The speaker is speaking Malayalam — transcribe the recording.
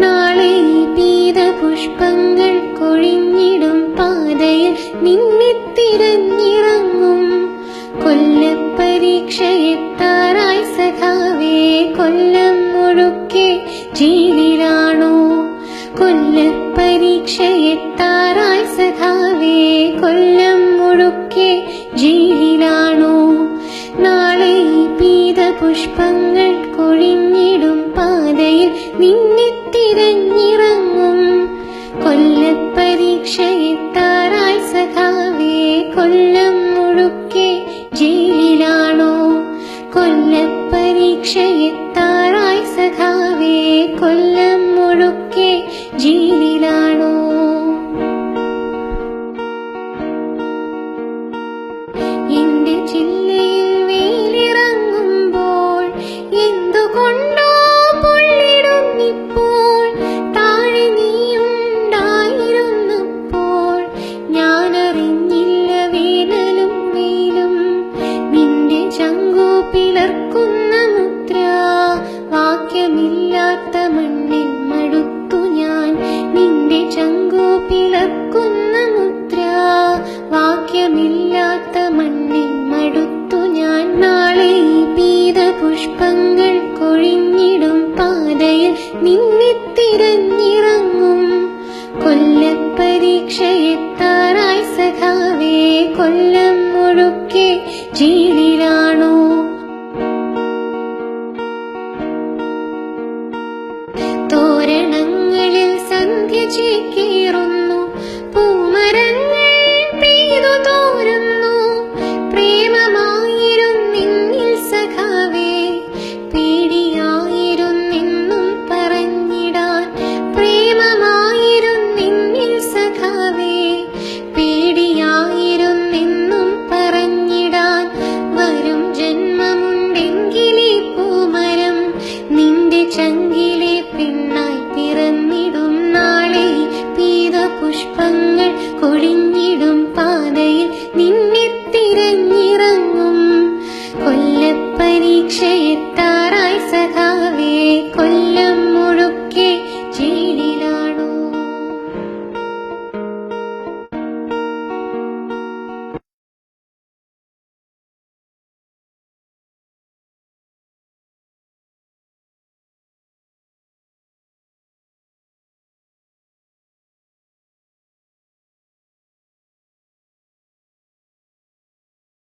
നാളെ ഈ പീതപുഷ്പങ്ങൾ കൊഴിഞ്ഞിടും പാതയിൽ നിന്നെ തിരഞ്ഞിറങ്ങും. കൊല്ലപ്പരീക്ഷ എത്താറായി സഖാവേ, കൊല്ലം മുഴുക്കെ ജയിലിലാണോ? കൊല്ലപ്പരീക്ഷ എത്താറായി സഖാവേ, കൊല്ലം മുഴുക്കെ ജയിലിലാണോ? നാളെ ഈ പീതപുഷ്പങ്ങൾ കൊഴിഞ്ഞിടും പാതയിൽ നിന്നെ തിരഞ്ഞിറങ്ങും. കൊല്ലപ്പരീക്ഷ എത്താറായി സഖാവേ, കൊല്ലം മുഴുക്കെ ജയിലിലാണോ? കൊല്ലപ്പരീക്ഷ എത്താറായി സഖാവേ, കൊല്ലം മുഴുക്കെ ജയിലിലാണോ? എന്റെ ജില്ലയിൽ വെയിലിറങ്ങുമ്പോൾ എന്തുകൊണ്ടോ പൊള്ളിടുന്നിപ്പോൾ. താഴെ നീയുണ്ടായിരുന്നപ്പോൾ ഞാനറിഞ്ഞില്ല വേനലും വെയിലും. നിന്റെ ചങ്കു പിളർക്കുന്ന മുദ്ര, വാക്യമില്ലാത്ത മണ്ണിൽ മടുത്തു ഞാൻ. നിന്റെ ചങ്കു പിളർക്കുന്ന മുദ്ര, വാക്യമില്ലാത്ത മണ്ണിൽ മടുത്തു ഞാൻ. നാളെ ഈ പീതപുഷ്പങ്ങൾ കൊഴിഞ്ഞിടും പാതയിൽ നിന്നെ തിരഞ്ഞിറങ്ങും. കൊല്ലപ്പരീക്ഷ എത്താറായി സഖാവേ, കൊല്ലം മുഴുക്കെ ജയിലിലാണോ? തോരണങ്ങളിൽ സന്ധ്യ ചേക്കേറുന്നു